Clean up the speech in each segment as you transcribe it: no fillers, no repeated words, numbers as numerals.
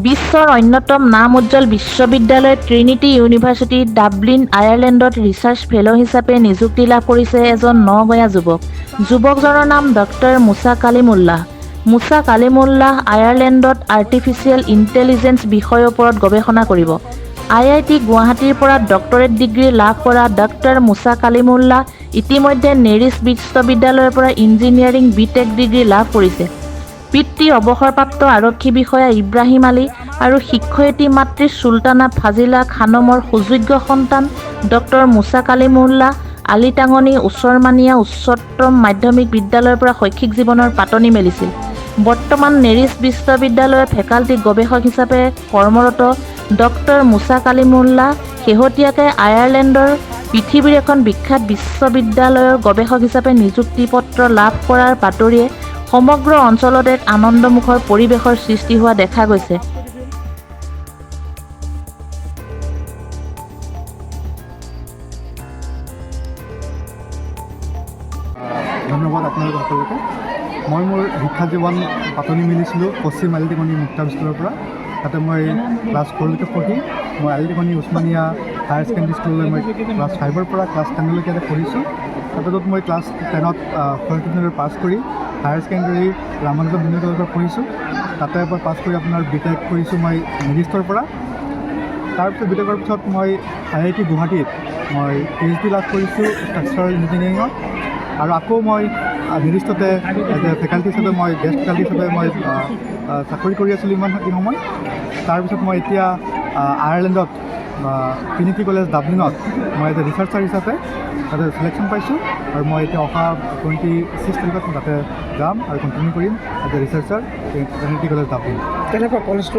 বিশ্বৰ অন্যতম নাম উজ্জ্বল বিশ্ববিদ্যালয় ট্ৰিনিটি ইউনিভাৰ্চিটি ডাবলিন আয়াৰলেণ্ডত ৰিচাৰ্চ ফেলো হিচাপে নিযুক্তি লাভ কৰিছে এজন নগঞা যুৱক। যুৱকজনৰ নাম ডক্টৰ মুছা কালিমুল্লাহ। মুছা কালিমুল্লাহ আয়াৰলেণ্ডত আৰ্টিফিচিয়েল ইণ্টেলিজেন্স বিষয়ৰ ওপৰত গৱেষণা কৰিব। IIT গুৱাহাটীৰ পৰা ডক্টৰেট ডিগ্ৰী লাভ কৰা ডক্টৰ মুছা কালিমুল্লাহ ইতিমধ্যে নেৰিছ বিশ্ববিদ্যালয়ৰ পৰা ইঞ্জিনিয়াৰিং BTech ডিগ্ৰী লাভ কৰিছে। পিতৃ অৱসৰপ্ৰাপ্ত আৰক্ষী বিষয়া ইব্ৰাহিম আলী আৰু শিক্ষয়িত্ৰী মাতৃ চুলতানা ফাজিলা খানমৰ সুযোগ্য সন্তান ডক্টৰ মুছা কালিমুল্লাহ আলিটাঙনি ওচৰমানীয়া উচ্চতম মাধ্যমিক বিদ্যালয়ৰ পৰা শৈক্ষিক জীৱনৰ পাতনি মেলিছিল। বৰ্তমান নেৰিছ বিশ্ববিদ্যালয়ৰ ফেকাল্টি গৱেষক হিচাপে কৰ্মৰত ডক্টৰ মুছা কালিমুল্লাহ শেহতীয়াকৈ আয়াৰলেণ্ডৰ পৃথিৱীৰ এখন বিখ্যাত বিশ্ববিদ্যালয়ৰ গৱেষক হিচাপে নিযুক্তি পত্ৰ লাভ কৰাৰ বাতৰিয়ে সমগ্ৰ অঞ্চলত এক আনন্দমুখৰ পৰিৱেশৰ সৃষ্টি হোৱা দেখা গৈছে। ধন্যবাদ আপোনালোক সকলোকে। মই মোৰ শিক্ষা জীৱন পাতনি মেলিছিলোঁ পশ্চিম আলিটিকনি মুক্তা স্কুলৰ পৰা। তাতে মই ক্লাছ 4লৈকে পঢ়ি মই আলিটিকনি উচমানীয়া হায়াৰ ছেকেণ্ডেৰী স্কুললৈ মই ক্লাছ 5ৰ পৰা ক্লাছ 10লৈকে পঢ়িছোঁ। তাৰপিছত মই ক্লাছ 10ত ফৰ্টিনৰ পাছ কৰি হায়াৰ ছেকেণ্ডেৰী ৰামানুজন জুনিয়ৰ কলেজত পঢ়িছোঁ। তাতে পৰা পাছ কৰি আপোনাৰ BTech কৰিছোঁ মই নেৰিষ্টৰ পৰা। তাৰপিছত BTechৰ পিছত মই IIT গুৱাহাটীত মই PhD লাভ কৰিছোঁ ষ্ট্ৰাকচাৰেল ইঞ্জিনিয়াৰিঙত। আৰু আকৌ মই নেৰিষ্টতে ফেকাল্টি হিচাপে মই গেষ্ট ফেকাল্টি হিচাপে মই চাকৰি কৰি আছিলোঁ ইমান সময়। তাৰপিছত মই এতিয়া আয়াৰলেণ্ডত ট্ৰিনিটি কলেজ ডাবলিনত মই এজ এ ৰিচাৰ্চাৰ হিচাপে তাতে চিলেকশ্যন পাইছোঁ। আৰু মই এতিয়া অহা 26 তাৰিখত মই তাতে যাম আৰু কণ্টিনিউ কৰিম as a researcher Trinity College Dublin. কেনেকুৱা কলেজটো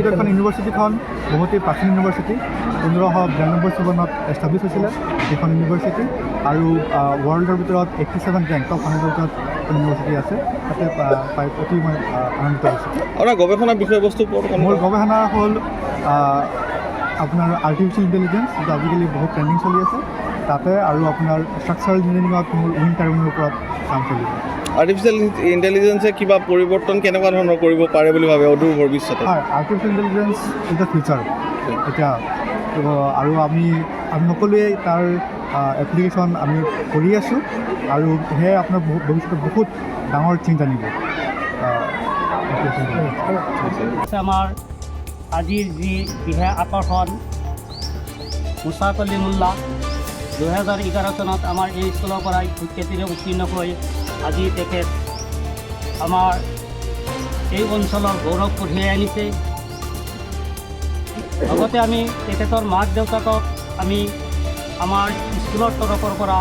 এইখন ইউনিভাৰ্চিটিখন বহুতেই প্ৰাচীন ইউনিভাৰ্চিটি। 1592 চনত এষ্টাব্লিছ হৈছিলে এইখন ইউনিভাৰ্চিটি। আৰু ৱৰ্ল্ডৰ ভিতৰত 87 ৰেংক টপ 100ৰ ভিতৰত ইউনিভাৰ্চিটি আছে। তাতে পাই অতি মই আনন্দিত হৈছোঁ। আপোনাৰ গৱেষণা বিষয়বস্তু মোৰ গৱেষণা হ'ল আপোনাৰ আৰ্টিফিচিয়েল ইণ্টেলিজেন্স, যিটো আজিকালি বহুত ট্ৰেণ্ডিং চলি আছে তাতে, আৰু আপোনাৰ ষ্ট্ৰাকচাৰেল ইঞ্জিনিয়াৰিঙত মোৰ উইণ্ড টাৰ্বিনৰ ওপৰত কাম চলিব। আৰ্টিফিচিয়েল ইণ্টেলিজেন্সে কিবা পৰিৱৰ্তন কেনেকুৱা ধৰণৰ কৰিব পাৰে বুলি ভাবে অদূৰ ভৱিষ্যতে? হয়, artificial intelligence is the future এতিয়া। আৰু আমি সকলোৱে তাৰ এপ্লিকেশ্যন আমি কৰি আছোঁ, আৰু সেয়ে আপোনাৰ ভৱিষ্যতে বহুত ডাঙৰ চেঞ্জ আনিব। আমাৰ আজিৰ যি বিশেষ আকৰ্ষণ মুছা কালিমুল্লাহ 2011 চনত আমাৰ এই স্কুলৰ পৰাই শিক্ষাৰ্থীৰে উত্তীৰ্ণ হৈ আজি তেখেত আমাৰ এই অঞ্চলৰ গৌৰৱ কঢ়িয়াই আনিছে। লগতে আমি তেখেতৰ মাক দেউতাকক আমি আমাৰ স্কুলৰ তৰফৰ পৰা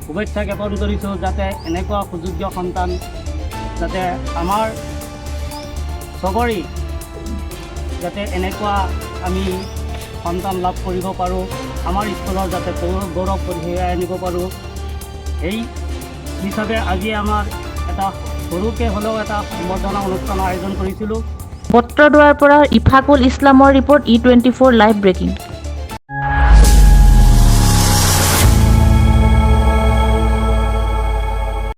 শুভেচ্ছা জ্ঞাপন কৰিছোঁ, যাতে এনেকুৱা সুযোগ্য সন্তান যাতে আমাৰ চবৰে যাতে এনেকুৱা আমি সন্তান লাভ কৰিব পাৰোঁ, আমাৰ স্কুলৰ যাতে গৌৰৱ কঢ়িয়াই আনিব পাৰোঁ। এই হিচাপে আজি আমাৰ এটা সৰুকৈ হ'লেও এটা সম্বৰ্ধনা অনুষ্ঠানৰ আয়োজন কৰিছিলোঁ। বত্ৰদুৱাৰ পৰা ইফাকুল ইছলামৰ ৰিপৰ্ট E24 লাইভ ব্ৰেকিং।